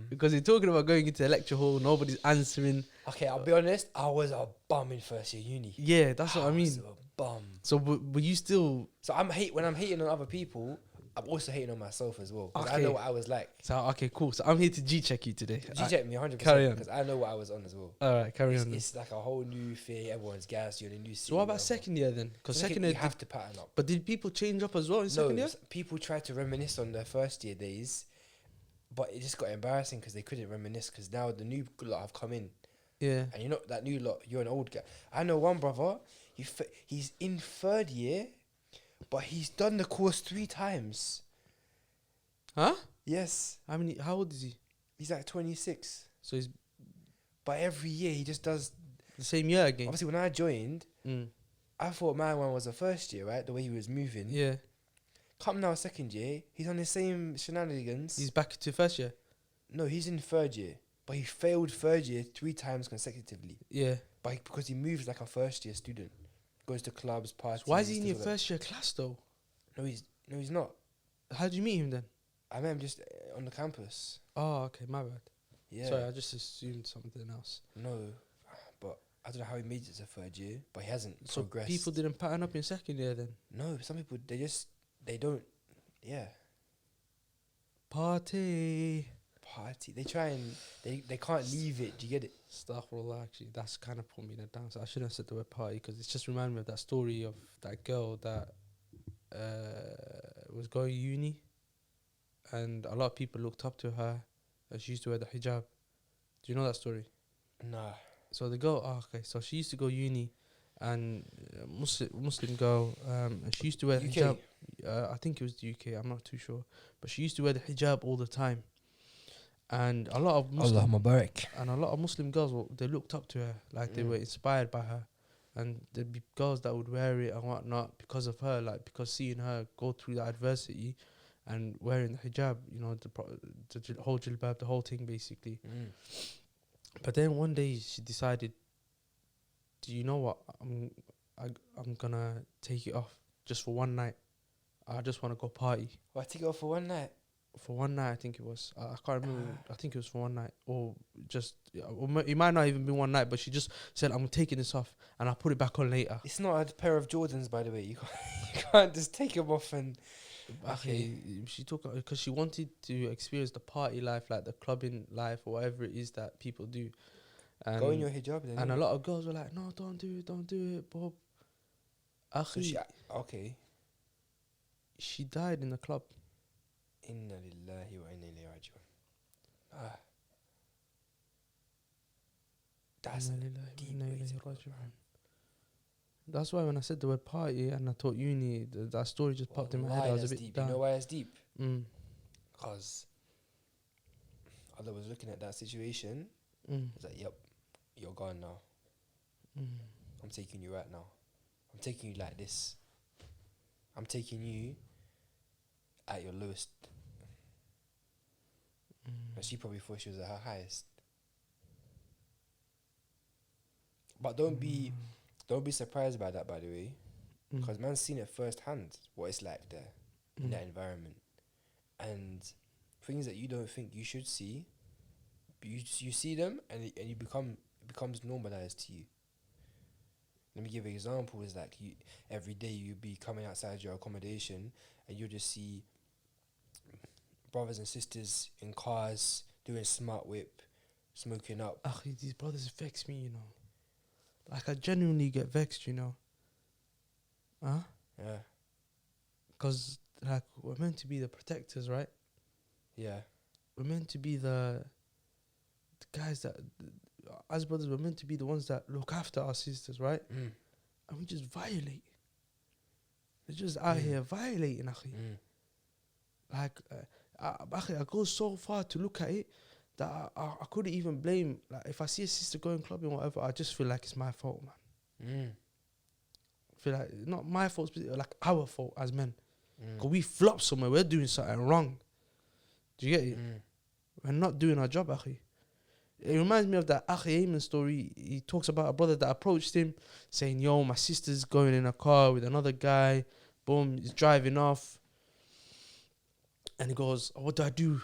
Because you're talking about going into a lecture hall, nobody's answering. Okay, I'll be honest. I was a bum in first year uni. Yeah, that's what I mean. Was a bum. So were you still? So when I'm hating on other people, I'm also hating on myself as well. Because I Okay. know what I was like. So okay, cool. So I'm here to G-check you today. G-check me 100%. Carry on. Because I know what I was on as well. All right, carry on. It's like a whole new thing. Everyone's gassed. You're in a new city. So what about second year then? Because second year you have to pattern up. But did people change up as well in second year? People tried to reminisce on their first year days, but it just got embarrassing because they couldn't reminisce because now the new lot have come in. Yeah. And you're not that new lot. You're an old guy. I know one brother. He's in third year, but he's done the course 3 times. Huh? Yes. How old is he? He's like 26. So he's But every year he just does the same year again. Obviously, when I joined, I thought my one was the first year, right? The way he was moving. Yeah. Come now, second year, he's on the same shenanigans. He's back to first year. No, he's in third year, but he failed third year 3 times consecutively. Yeah. Because he moves like a first year student, goes to clubs, parties. So why is he in your first year class though? No, he's not. How did you meet him then? I met him just on the campus. Oh, okay, my bad. Yeah. Sorry, I just assumed something else. No, but I don't know how he made it to third year, but he hasn't progressed. People didn't pattern up in second year then? No, some people they don't. Yeah. Party. They try and they can't leave it. Do you get it? Astaghfirullah, actually, that's kind of put me in a dance. I shouldn't have said the word party because it's just reminded me of that story of that girl that was going to uni, and a lot of people looked up to her, and she used to wear the hijab. Do you know that story? Nah. So the girl, so she used to go uni, and Muslim girl, and she used to wear the hijab. I think it was the UK. I'm not too sure, but she used to wear the hijab all the time. And a lot of Muslim girls, they looked up to her, like they were inspired by her, and there'd be girls that would wear it and whatnot because of her, because seeing her go through the adversity and wearing the hijab, the whole jilbab, the whole thing basically. But then one day she decided, do you know what? I'm gonna take it off just for one night. I just want to go party. Why take it off for one night? For one night, I think it was. I can't remember. I think it was for one night, or just. It might not even be one night, but she just said, "I'm taking this off, and I'll put it back on later." It's not a pair of Jordans, by the way. You can't just take them off and. Okay, she took because she wanted to experience the party life, like the clubbing life or whatever it is that people do. Go in And your hijab then. and a innit? lot of girls were like, no, don't do it, Bob. So she, Akhi, okay. she died in the club. Inna lillahi wa inna ilayhi raji'un. Ah, that's Inna a lillahi wa deep inna way to ilayhi go, raji'un. man. That's why when I said the word party and I taught uni, that story just popped in my head. I Wallahi, was a that's bit deep. down. You know why it's deep? Mm. Because Allah was looking at that situation. Mm. He's like, yep, you're gone now. Mm. I'm taking you right now. I'm taking you like this. I'm taking you at your lowest. And she probably thought she was at her highest. But don't be surprised by that, by the way, because man's seen it firsthand what it's like there in that environment, and things that you don't think you should see, you see them, and it becomes normalized to you. Let me give an example. Is like you every day you be coming outside your accommodation and you just see brothers and sisters in cars doing smart whip, smoking up. Akhi, these brothers vex me, you know. Like, I genuinely get vexed, you know. Huh? Yeah, Because, like, we're meant to be the protectors, right? yeah. We're meant to be the guys that, as brothers, we're meant to be the ones that look after our sisters, right? Mm. And we just violate. They're just out here violating, akhi. Like, akhi, I go so far to look at it that I couldn't even blame. Like, if I see a sister going clubbing or whatever, I just feel like it's my fault, man. I feel like not my fault, like our fault as men. Because we flop somewhere, we're doing something wrong. Do you get it? We're not doing our job, akhi. It reminds me of that Akhi Ayman story. He talks about a brother that approached him saying, yo, my sister's going in a car with another guy. Boom, he's driving off. And he goes, what do I do?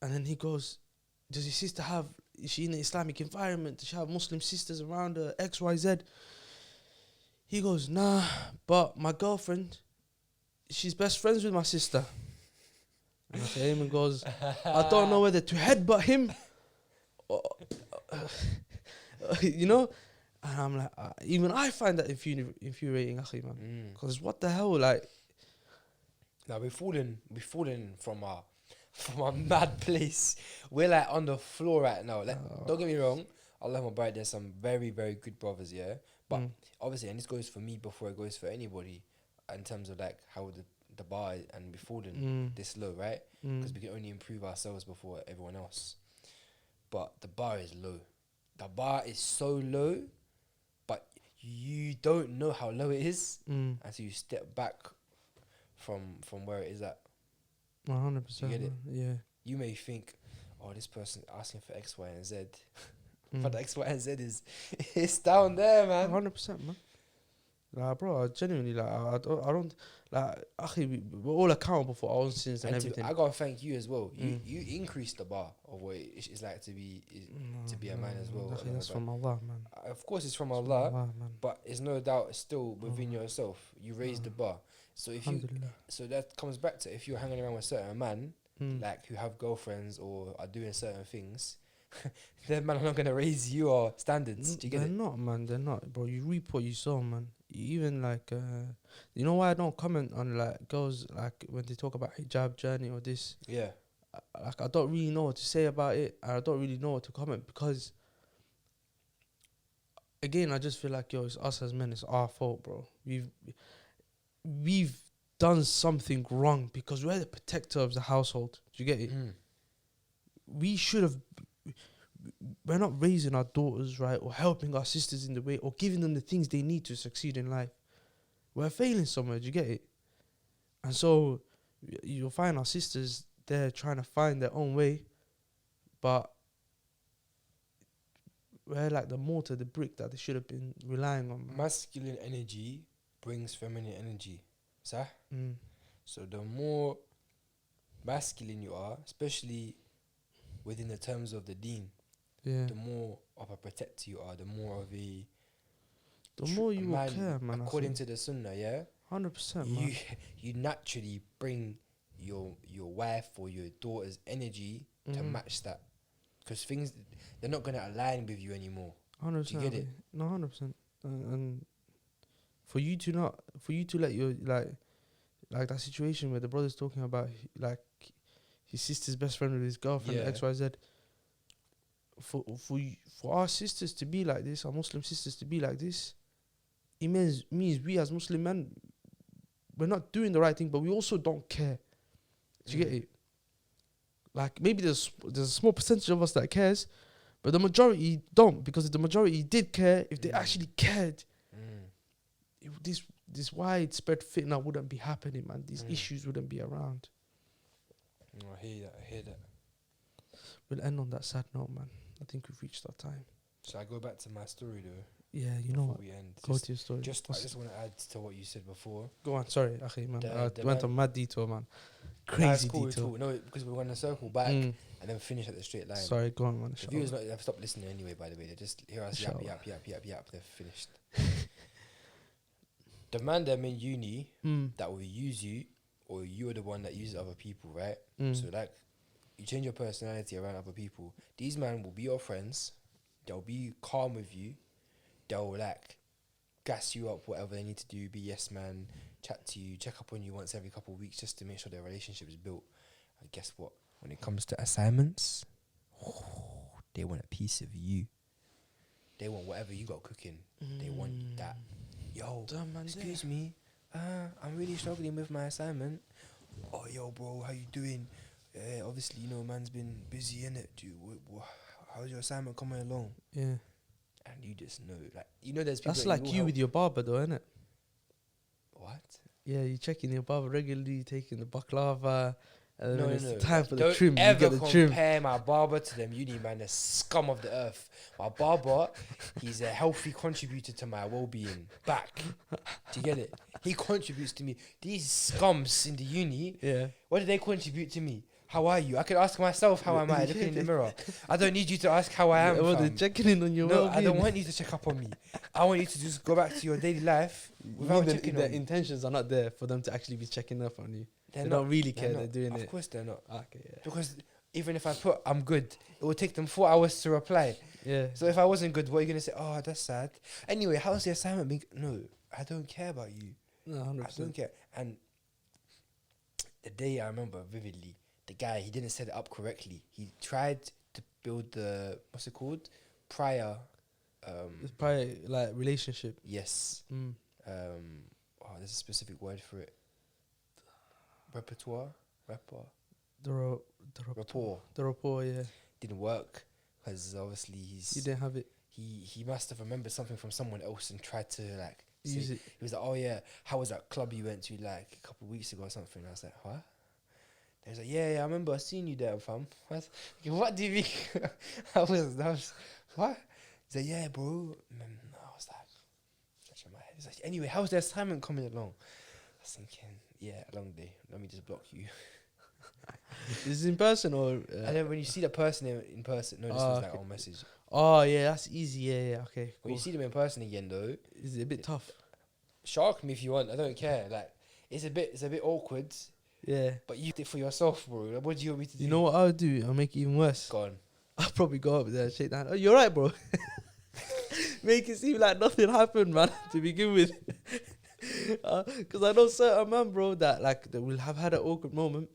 And then he goes, does your sister is she in an Islamic environment? Does she have Muslim sisters around her? X, Y, Z. He goes, nah, but my girlfriend, she's best friends with my sister. And Akhi Ayman goes, I don't know whether to headbutt him. You know? And I'm like, even I find that infuriating, Akhi, man. Because what the hell, like... Now we're falling from a mad place. We're like on the floor right now. Like, don't get me wrong, Allah Mubarak, there's some very, very good brothers, yeah. But obviously, and this goes for me before it goes for anybody, in terms of like how the bar and we're falling this low, right? Because we can only improve ourselves before everyone else. But the bar is low. The bar is so low, but you don't know how low it is until you step back from where it is at. 100%. You get it? Yeah. You may think, oh, this person asking for X, Y, and Z. But the X, Y, and Z is it's down there, man. 100%, man. Like, bro, I genuinely, like, I don't like, Akhi, we're all accountable for our own sins and everything. I gotta thank you as well. You increased the bar of what it's like to be a man as well. Akhi, that's from Allah, man. Of course, it's from Allah, man. but it's no doubt still within yourself. You raised the bar. So if you, so that comes back to if you're hanging around with a certain man, like who have girlfriends or are doing certain things, that man are not gonna raise your standards. Do you get They're it? not, man. They're not, bro. You reap what you sow, man. Even like, you know why I don't comment on like girls like when they talk about hijab journey or this. Yeah. Like, I don't really know what to say about it, and I don't really know what to comment because, again, I just feel like, yo, it's us as men. It's our fault, bro. We've done something wrong because we're the protector of the household. Do you get it? We should have. We're not raising our daughters right, or helping our sisters in the way, or giving them the things they need to succeed in life. We're failing somewhere. Do you get it? And so you'll find our sisters there trying to find their own way, but we're like the mortar, the brick that they should have been relying on. Masculine energy brings feminine energy. Sah? So the more masculine you are, especially within the terms of the deen, the more of a protector you are, the more of a... The more you will care, man. According to the sunnah, yeah? 100%, man. You naturally bring your wife or your daughter's energy to match that. because things they're not gonna align with you anymore. 100%. Do you get it? No, 100%. And for you to let your like that situation where the brother's talking about like his sister's best friend with his girlfriend, Yeah. XYZ. For our sisters to be like this, our Muslim sisters to be like this, it means we as Muslim men, we're not doing the right thing, but we also don't care. Do you get it? Like maybe there's a small percentage of us that cares, but the majority don't, because if the majority did care, if they actually cared, this widespread fitna wouldn't be happening, man. These issues wouldn't be around. No, I hear that. We'll end on that sad note, man. I think we've reached our time. Shall I go back to my story though? Yeah, you know what? We end. Go to your story. I just want to add to what you said before. Go on. Sorry, Akhi, man. I The went man- on mad detour, man. That's Crazy cool, detour. No, because we're going to circle back and then finish at the straight line. Sorry, go on, man. The viewers have stopped listening anyway, by the way. They just hear us yap. They're finished. The man that in uni that will use you, or you're the one that uses other people, right? So like, you change your personality around other people. These men will be your friends. They'll be calm with you. They'll like gas you up, whatever they need to do. Be yes man, chat to you, check up on you once every couple of weeks, just to make sure their relationship is built. And guess what? When it comes to assignments, they want a piece of you. They want whatever you got cooking. They want that. Yo, excuse me, I'm really struggling with my assignment. Oh, yo, bro, how you doing? Obviously, you know, man's been busy, innit? How's your assignment coming along? Yeah. And you just know, like, you know, there's people. That's like you with your barber, though, innit? What? Yeah, you checking your barber regularly, taking the baklava. And then No, when it's no. time for the Don't trim, you ever get the trim. compare my barber to them uni man, the scum of the earth. My barber, he's a healthy contributor to my well-being. Back. Do you get it? He contributes to me. These scums in the uni, what do they contribute to me? How are you? I could ask myself how am I looking in the mirror. I don't need you to ask how I am. Well, they're fam. checking in on your No, well-being. I don't want you to check up on me. I want you to just go back to your daily life without checking on the me. intentions are not there for them to actually be checking up on you. They don't really care. They're not. doing it. Of course they're not. Okay, yeah. Because even if I put I'm good, it will take them 4 hours to reply. Yeah. So if I wasn't good, what are you going to say? Oh, that's sad. Anyway, how's the assignment being? No, I don't care about you. No, 100%. I don't care. And the day I remember vividly, the guy, he didn't set it up correctly. He tried to build the, what's it called? Prior. It's probably like relationship. Yes. There's a specific word for it. Rapport. The rapport, yeah. Didn't work because obviously You didn't have it. He must have remembered something from someone else and tried to like Use say, it. he was like, oh yeah, how was that club you went to like a couple of weeks ago or something? I was like, what? He was like, yeah, I remember seeing you there, fam. What do you mean? I was what? He's like, yeah, bro. I was like, scratching my head. He's like, anyway, how's the assignment coming along? I was thinking, yeah, a long day. Let me just block you. Is it in person or? And then when you see the person in person, no, this was like on message. Oh yeah, that's easy. Yeah, okay. When you see them in person again, though, Is it a bit tough? shark me if you want. I don't care. Like it's a bit awkward. Yeah. But you did it for yourself, bro. Like, what do you want me to do? You know what I'll do? I'll make it even worse. Go on. I'll probably go up there and shake that hand. Oh, you're right, bro. Make it seem like nothing happened, man. To begin with, because I know certain man, bro, that will have had an awkward moment,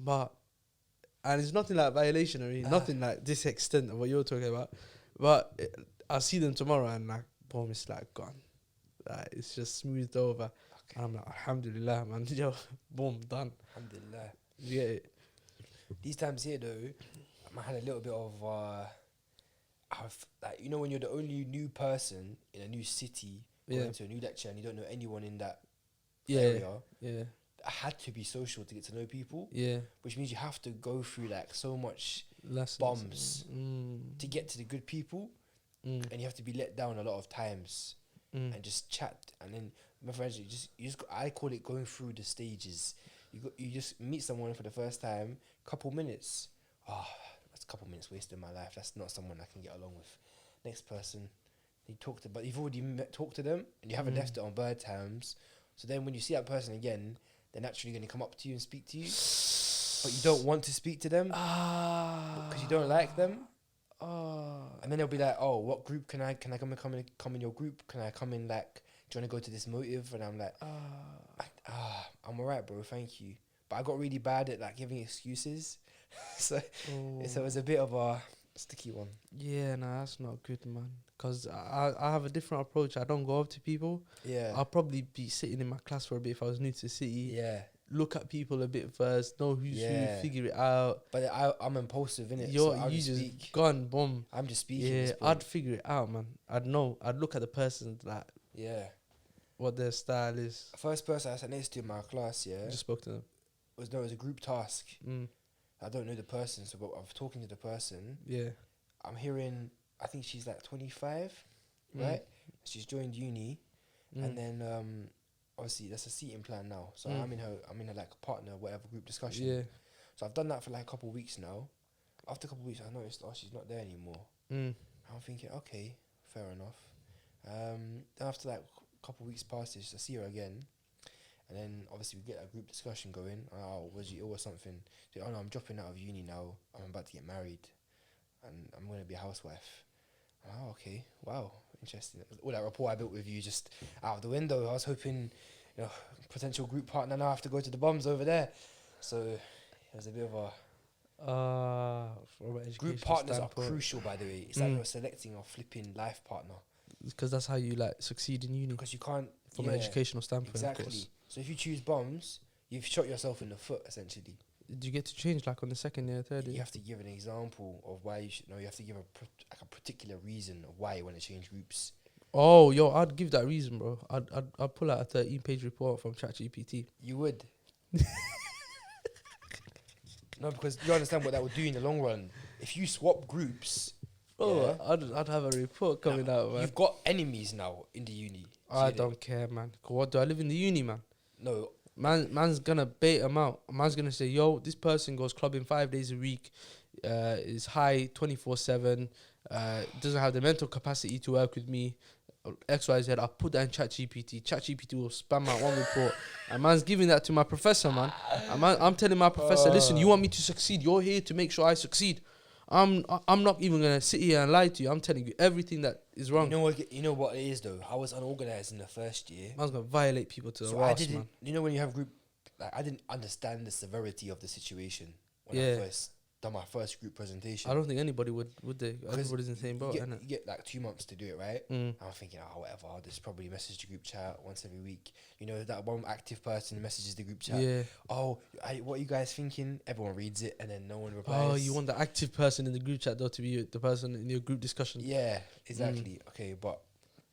and it's nothing like violation or anything, nothing like this extent of what you're talking about. But I'll see them tomorrow and like, boom, it's like gone. Like it's just smoothed over. Okay. And I'm like, alhamdulillah, man. Yo, boom, done. Alhamdulillah. You get it? These times here, though, I had a little bit of like, you know, when you're the only new person in a new city going to a new lecture and you don't know anyone in that area. Yeah. I had to be social to get to know people. Yeah. Which means you have to go through like so much Lessons. bombs to get to the good people, and you have to be let down a lot of times and just chat. And then my friends, I call it going through the stages. You just meet someone for the first time, couple minutes. That's a couple minutes wasted in my life. That's not someone I can get along with. Next person, but you've already talked to them and you haven't left it on bad terms. So then when you see that person again, they're naturally going to come up to you and speak to you, but you don't want to speak to them because you don't like them. And then they'll be like, oh, what group can I come in your group? Can I come in, like, do you want to go to this motive? And I'm like, I'm alright, bro, thank you. But I got really bad at, like, giving excuses. so it was a bit of a sticky one. Yeah, no, that's not good, man. Because I have a different approach. I don't go up to people. Yeah. I'll probably be sitting in my class for a bit if I was new to the city. Yeah. Look at people a bit first, know who's who, figure it out. But I'm impulsive, innit? You just gone, boom. I'm just speaking. Yeah, I'd figure it out, man. I'd know. I'd look at the person, like, what their style is. First person I sat next to in my class, Just spoke to them. It was a group task. I don't know the person, so but I'm talking to the person. Yeah. I'm hearing, I think she's like 25, right? She's joined uni, and then obviously that's a seating plan now. So I'm in her like partner, whatever group discussion. Yeah. So I've done that for like a couple of weeks now. After a couple of weeks, I noticed, she's not there anymore. I'm thinking, okay, fair enough. Then after like a couple of weeks passes, I see her again. And then obviously we get a group discussion going. Oh, was you ill or something? So, oh no, I'm dropping out of uni now. I'm about to get married, and I'm going to be a housewife. Oh, okay, wow, interesting. All that rapport I built with you just out of the window. I was hoping, potential group partner. Now I have to go to the bums over there. So it was a bit of a group partners are crucial, by the way. It's like you're selecting a flipping life partner. Because that's how you like succeed in uni. Because you can't from an educational standpoint. Exactly. Of course. So if you choose bums, you've shot yourself in the foot, essentially. Do you get to change like on the second year, third year? You have to give an example of why you should know. You have to give a particular reason of why you want to change groups. Oh, yo, I'd give that reason, bro. I'd pull out a 13-page report from ChatGPT. You would. No, because you understand what that would do in the long run. If you swap groups, I'd have a report coming out, man. You've got enemies now in the uni. I don't care, man. What do I live in the uni, man? No. Man's gonna bait them out. Man's gonna say, yo, this person goes clubbing 5 days a week, is high 24/7, doesn't have the mental capacity to work with me, XYZ. I'll put that in ChatGPT. ChatGPT will spam out one report. And man's giving that to my professor, man. And I'm telling my professor, listen, you want me to succeed? You're here to make sure I succeed. I'm not even gonna sit here and lie to you. I'm telling you everything that is wrong. You know what it is though. I was unorganized in the first year. I was gonna violate people to the I last, didn't. man. You know when you have group, like I didn't understand the severity of the situation when I first done my first group presentation. I don't think anybody would they? Everybody's in the same boat, innit? You get like 2 months to do it, right? I'm thinking, whatever. I'll just probably message the group chat once every week. You know, that one active person messages the group chat. Yeah. Oh, what are you guys thinking? Everyone reads it and then no one replies. Oh, you want the active person in the group chat though to be the person in your group discussion? Yeah, exactly. Okay, but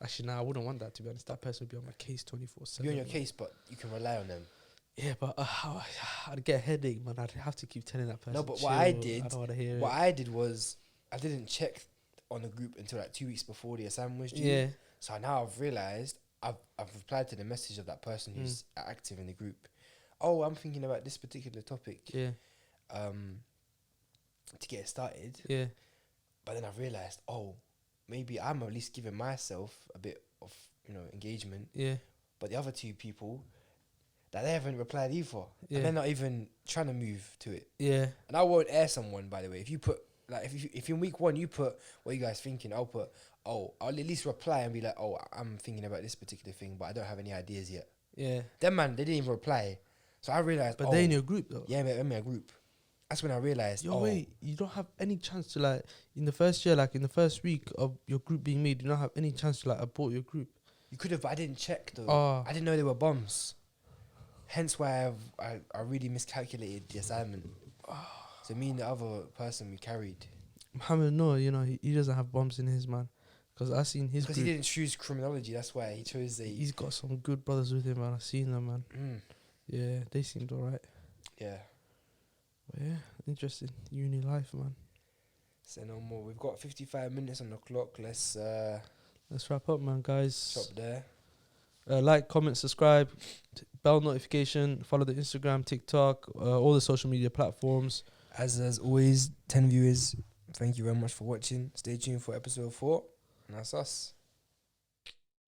actually, I wouldn't want that, to be honest. That person would be on my case 24/7. Be on your case, but you can rely on them. Yeah, but I'd get a headache, man. I'd have to keep telling that person. No, but chill, what I did, I don't want to hear what I did was I didn't check on the group until like 2 weeks before the assignment was due. Yeah. So now I've realised I've replied to the message of that person who's active in the group. Oh, I'm thinking about this particular topic. Yeah. To get it started. Yeah. But then I've realised, maybe I'm at least giving myself a bit of engagement. Yeah. But the other two people, that they haven't replied either. Yeah. And they're not even trying to move to it. Yeah. And I won't air someone, by the way. If you put, like, if in week one you put, what are you guys thinking? I'll put, I'll at least reply and be like, I'm thinking about this particular thing, but I don't have any ideas yet. Yeah. Them man, they didn't even reply. So I realised, But they're in your group, though. Yeah, they're in my group. That's when I realised, wait, you don't have any chance to, like, in the first year, like, in the first week of your group being made, you don't have any chance to, like, abort your group. You could have, but I didn't check, though. I didn't know they were bombs. Hence why I really miscalculated the assignment. So me and the other person, we carried. Mohammed, no, he doesn't have bombs in his, man. Because I seen his Because he didn't choose criminology, that's why he chose He's got some good brothers with him, man. I've seen them, man. Yeah, they seemed alright. Yeah. But yeah, interesting. Uni life, man. Say no more. We've got 55 minutes on the clock. Let's wrap up, man, guys. Stop there. Like, comment, subscribe, bell notification, follow the Instagram, TikTok, all the social media platforms. As always, 10 viewers. Thank you very much for watching. Stay tuned for episode 4. And that's us.